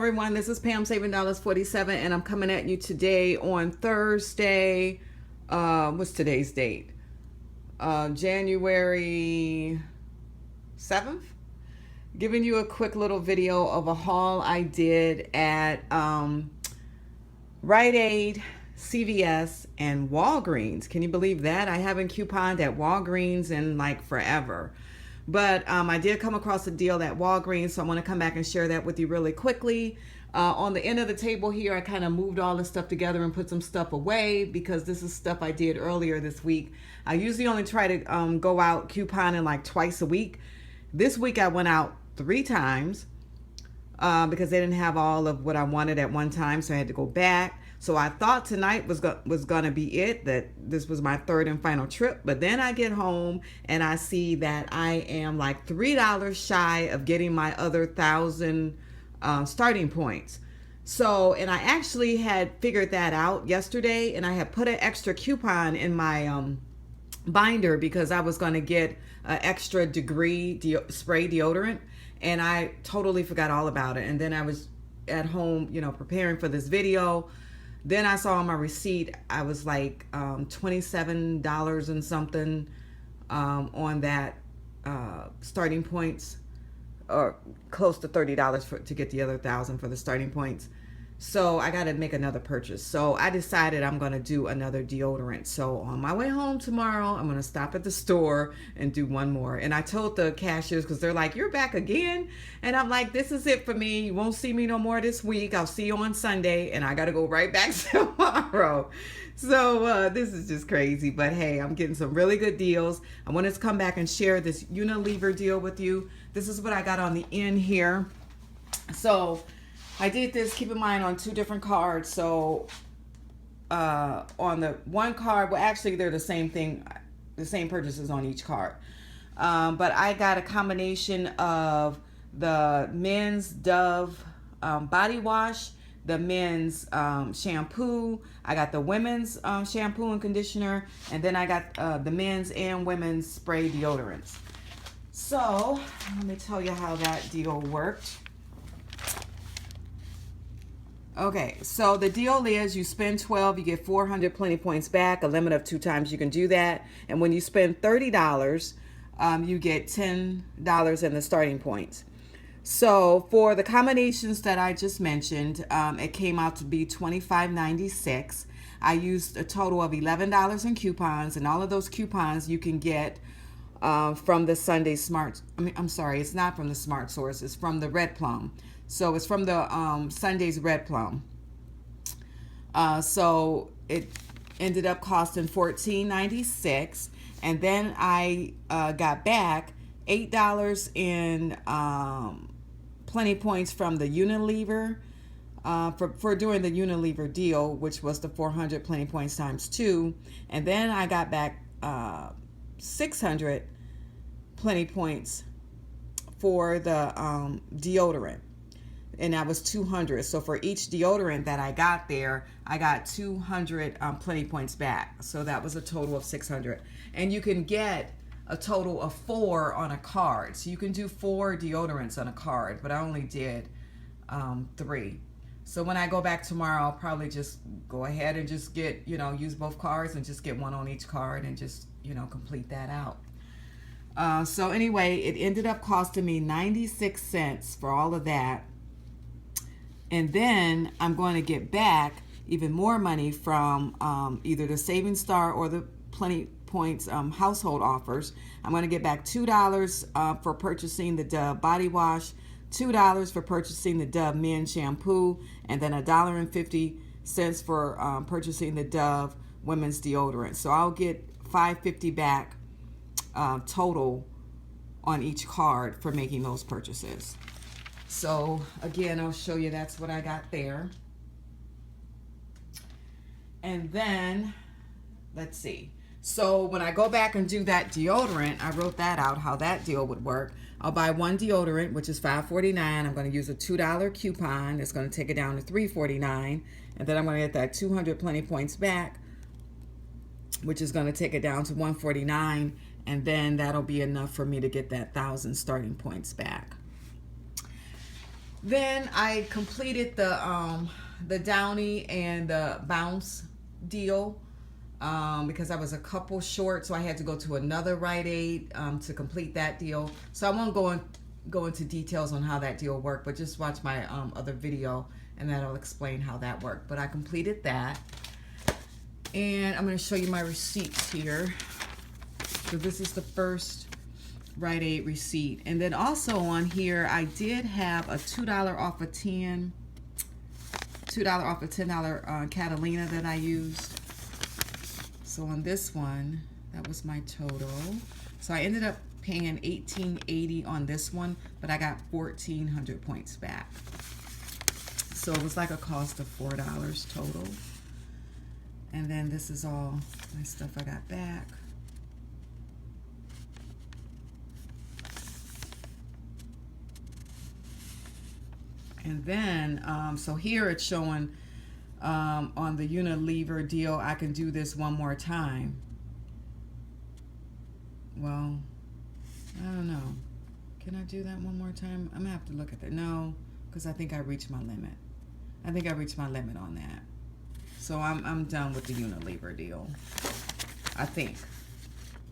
everyone, this is Pam Saving Dollars 47, and I'm coming at you today on Thursday. What's today's date? January 7th. Giving you a quick little video of a haul I did at Rite Aid, CVS, and Walgreens. Can you believe that? I haven't couponed at Walgreens in like forever. But I did come across a deal at Walgreens, so I want to come back and share that with you really quickly. On the end of the table here, I kind of moved all this stuff together and put some stuff away because this is stuff I did earlier this week. I usually only try to go out couponing like twice a week. This week I went out 3 times because they didn't have all of what I wanted at one time, so I had to go back. So I thought tonight was going to be it, that this was my third and final trip. But then I get home and I see that I am like $3 shy of getting my other 1,000 starting points. So, and I actually had figured that out yesterday, and I had put an extra coupon in my binder because I was going to get an extra degree spray deodorant, and I totally forgot all about it. And then I was at home, preparing for this video. Then I saw on my receipt, I was like $27 and something on that starting points, or close to $30 to get the other 1,000 for the starting points. So I got to make another purchase. So I decided I'm going to do another deodorant. So on my way home tomorrow, I'm going to stop at the store and do one more. And I told the cashiers, because they're like, "You're back again?" And I'm like, "This is it for me. You won't see me no more this week. I'll see you on Sunday." And I got to go right back tomorrow. So this is just crazy. But hey, I'm getting some really good deals. I wanted to come back and share this Unilever deal with you. This is what I got on the end here. So I did this, keep in mind, on 2 different cards. So on the one card, well, actually they're the same thing, the same purchases on each card. But I got a combination of the men's Dove body wash, the men's shampoo. I got the women's shampoo and conditioner, and then I got the men's and women's spray deodorants. So let me tell you how that deal worked. Okay, so the deal is you spend 12, you get 400 plenty points back, a limit of 2 times you can do that. And when you spend $30, you get $10 in the starting points. So for the combinations that I just mentioned, it came out to be $25.96. I used a total of $11 in coupons, and all of those coupons you can get from the Sunday Smart. I'm sorry, it's not from the Smart Source, it's from the Red Plum. So it's from the Sunday's Red Plum. So it ended up costing $14.96, and then I got back $8 in plenty points from the Unilever for doing the Unilever deal, which was the 400 plenty points times 2, and then I got back 600 plenty points for the deodorant. And that was 200. So for each deodorant that I got there, I got 200 plenty points back. So that was a total of 600. And you can get a total of 4 on a card. So you can do 4 deodorants on a card, but I only did 3. So when I go back tomorrow, I'll probably just go ahead and just get, use both cards and just get 1 on each card and just, complete that out. So anyway, it ended up costing me 96 cents for all of that. And then I'm going to get back even more money from either the Saving Star or the Plenty Points household offers. I'm going to get back $2 for purchasing the Dove body wash, $2 for purchasing the Dove men shampoo, and then $1.50 for purchasing the Dove women's deodorant. So I'll get $5.50 back total on each card for making those purchases. So again, I'll show you that's what I got there. And then let's see. So when I go back and do that deodorant, I wrote that out, how that deal would work. I'll buy 1 deodorant, which is $5.49. I'm going to use a $2 coupon. It's going to take it down to $3.49. And then I'm going to get that 200 plenty points back, which is going to take it down to $1.49. And then that'll be enough for me to get that 1,000 starting points back. Then I completed the Downy and the Bounce deal because I was a couple short, so I had to go to another Rite Aid to complete that deal. So I won't go into details on how that deal worked, but just watch my other video and that'll explain how that worked. But I completed that, and I'm going to show you my receipts here. So this is the first Rite Aid receipt, and then also on here I did have a $2 off a $10 Catalina that I used. So on this one, that was my total. So I ended up paying $18.80 on this one, but I got 1,400 points back. So it was like a cost of $4 total. And then this is all my stuff I got back. And then, so here it's showing on the Unilever deal, I can do this one more time. Well, I don't know. Can I do that one more time? I'm gonna have to look at that. No, because I think I reached my limit. I think I reached my limit on that. So I'm done with the Unilever deal. I think.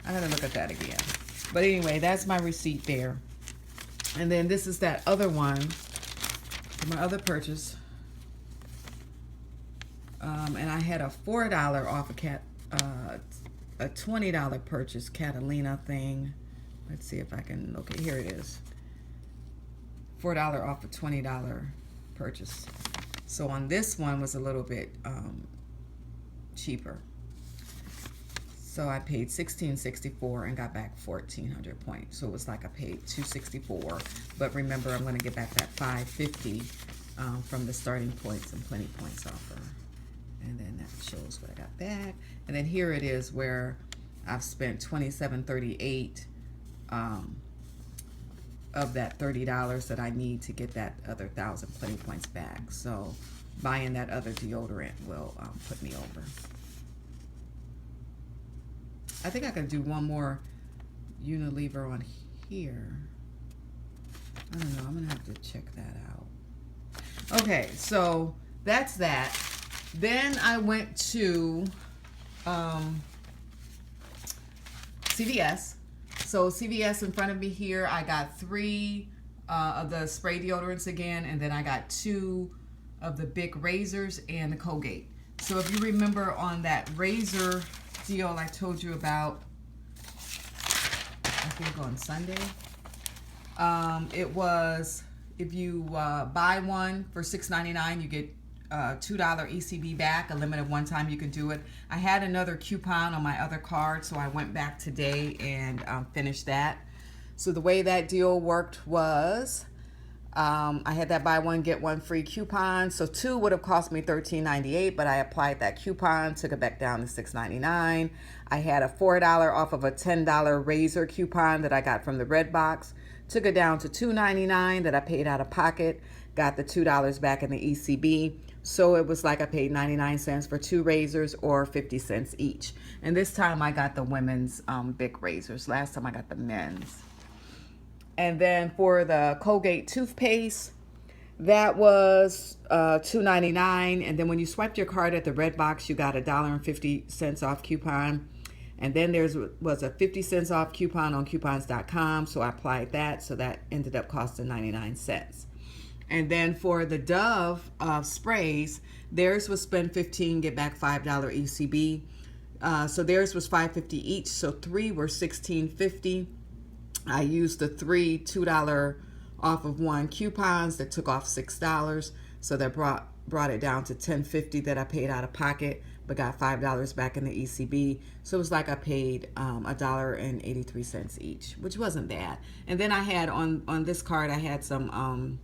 I gotta look at that again. But anyway, that's my receipt there. And then this is that other one, my other purchase. And I had a $4 off a $20 purchase Catalina thing. Let's see if I can, okay, here it is. $4 off a $20 purchase. So on this one was a little bit cheaper. So I paid $16.64 and got back 1,400 points. So it was like I paid $264. But remember, I'm going to get back that $5.50 from the starting points and plenty points offer. And then that shows what I got back. And then here it is where I've spent $27.38 of that $30 that I need to get that other 1,000 plenty points back. So buying that other deodorant will put me over. I think I can do one more Unilever on here. I don't know. I'm going to have to check that out. Okay, so that's that. Then I went to CVS. So CVS in front of me here, I got 3 of the spray deodorants again, and then I got 2 of the big razors and the Colgate. So if you remember on that razor deal I told you about, I think on Sunday, it was if you buy one for $6.99, you get $2 ECB back, a limit of one time you can do it. I had another coupon on my other card, so I went back today and finished that. So the way that deal worked was I had that buy one get one free coupon. So 2 would have cost me $13.98, but I applied that coupon, took it back down to $6.99. I had a $4 off of a $10 razor coupon that I got from the Red Box, took it down to $2.99 that I paid out of pocket, got the $2 back in the ECB. So it was like I paid 99 cents for 2 razors or 50 cents each. And this time I got the women's big razors. Last time I got the men's. And then for the Colgate toothpaste, that was $2.99. And then when you swiped your card at the Red Box, you got $1.50 off coupon. And then there was a 50 cents off coupon on coupons.com. So I applied that. So that ended up costing 99 cents. And then for the Dove sprays, theirs was spend $15, get back $5 ECB. So theirs was $5.50 each. So 3 were $16.50. I used the 3 $2 off of 1 coupons that took off $6. So that brought it down to $10.50 that I paid out of pocket, but got $5 back in the ECB. So it was like I paid $1.83 each, which wasn't bad. And then I had on this card, I had some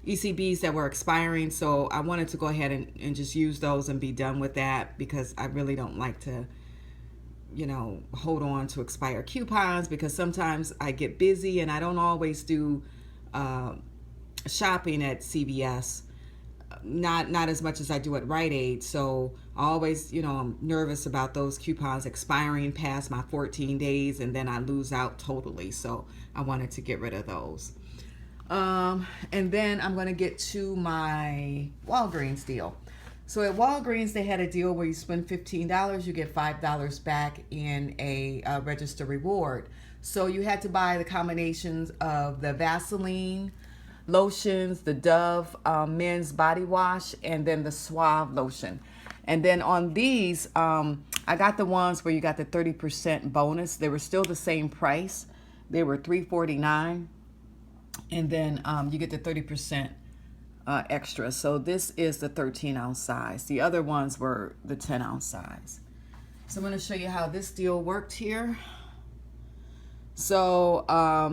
ECBs that were expiring, so I wanted to go ahead and just use those and be done with that, because I really don't like to, you know, hold on to expired coupons, because sometimes I get busy and I don't always do shopping at CVS, not as much as I do at Rite Aid. So I always, you know, I'm nervous about those coupons expiring past my 14 days and then I lose out totally. So I wanted to get rid of those. And then I'm going to get to my Walgreens deal. So at Walgreens, they had a deal where you spend $15, you get $5 back in a register reward. So you had to buy the combinations of the Vaseline lotions, the Dove men's body wash, and then the Suave lotion. And then on these, I got the ones where you got the 30% bonus. They were still the same price. They were $3.49. And then you get the 30% extra. So this is the 13-ounce size. The other ones were the 10-ounce size. So I'm going to show you how this deal worked here. So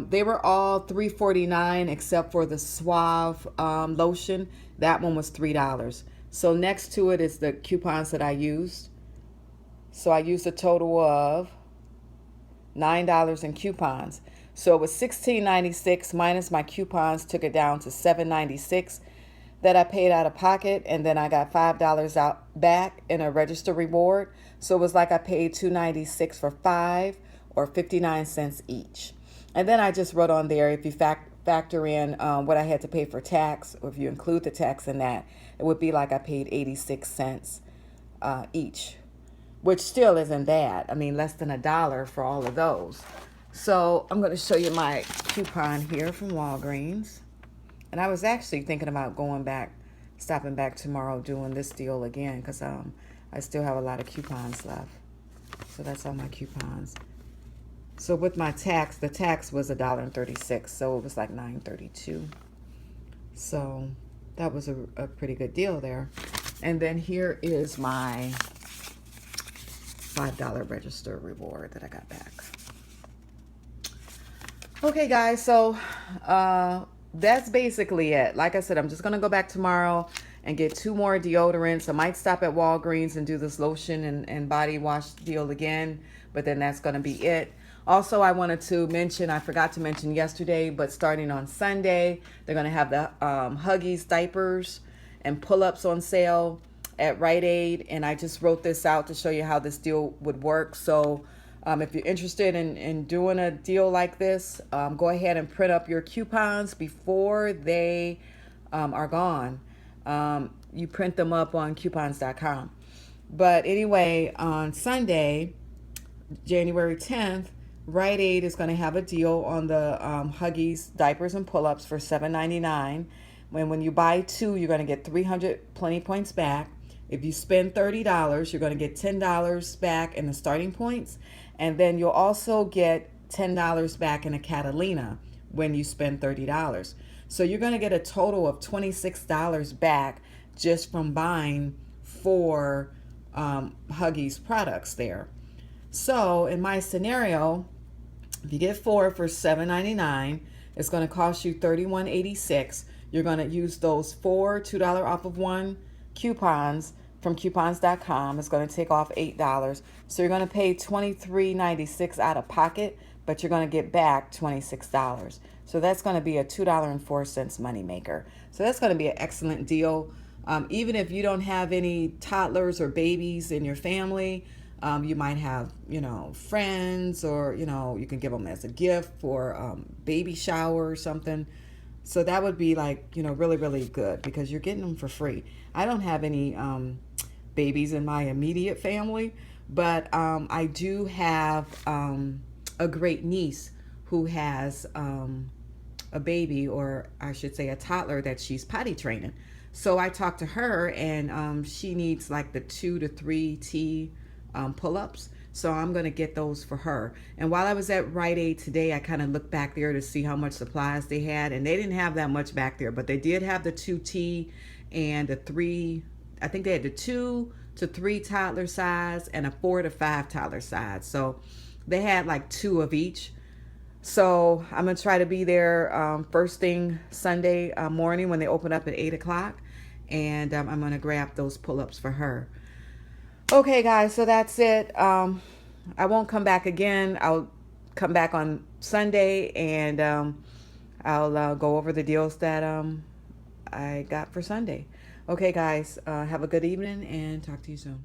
they were all $3.49 except for the Suave lotion. That one was $3. So next to it is the coupons that I used. So I used a total of $9 in coupons. So it was $16.96 minus my coupons, took it down to $7.96 that I paid out of pocket, and then I got $5 out back in a register reward. So it was like I paid $2.96 for 5 or 59 cents each. And then I just wrote on there, if you factor in what I had to pay for tax, or if you include the tax in that, it would be like I paid 86 cents each, which still isn't bad. I mean, less than $1 for all of those. So I'm going to show you my coupon here from Walgreens. And I was actually thinking about stopping back tomorrow, doing this deal again, because I still have a lot of coupons left. So that's all my coupons. So with my tax, the tax was $1.36, so it was like $9.32. So that was a pretty good deal there. And then here is my $5 register reward that I got back. Okay, guys, so that's basically it. Like I said, I'm just going to go back tomorrow and get 2 more deodorants. I might stop at Walgreens and do this lotion and body wash deal again, but then that's going to be it. Also, I wanted to mention, I forgot to mention yesterday, but starting on Sunday, they're going to have the Huggies diapers and pull-ups on sale at Rite Aid. And I just wrote this out to show you how this deal would work. So if you're interested in doing a deal like this, go ahead and print up your coupons before they are gone. You print them up on coupons.com. But anyway, on Sunday, January 10th, Rite Aid is going to have a deal on the Huggies diapers and pull-ups for $7.99. When you buy 2, you're going to get 300 Plenty Points back. If you spend $30, you're going to get $10 back in the starting points. And then you'll also get $10 back in a Catalina when you spend $30. So you're going to get a total of $26 back just from buying 4 Huggies products there. So in my scenario, if you get 4 for $7.99, it's going to cost you $31.86. You're going to use those 4 $2 off of 1 coupons from coupons.com. It's going to take off $8. So you're going to pay $23.96 out of pocket, but you're going to get back $26. So that's going to be a $2.04 moneymaker. So that's going to be an excellent deal. Even if you don't have any toddlers or babies in your family, you might have, friends, or, you can give them as a gift for baby shower or something. So that would be like, really, really good because you're getting them for free. I don't have any babies in my immediate family, but I do have a great niece who has a baby, or I should say a toddler, that she's potty training. So I talked to her, and she needs like the 2 to 3 T pull-ups. So I'm going to get those for her. And while I was at Rite Aid today, I kind of looked back there to see how much supplies they had. And they didn't have that much back there, but they did have the 2T and the 3. I think they had the 2 to 3 toddler size and a 4 to 5 toddler size. So they had like 2 of each. So I'm going to try to be there first thing Sunday morning when they open up at 8 o'clock. And I'm going to grab those pull-ups for her. Okay, guys, so that's it. I won't come back again. I'll come back on Sunday, and I'll go over the deals that I got for Sunday. Okay, guys, have a good evening, and talk to you soon.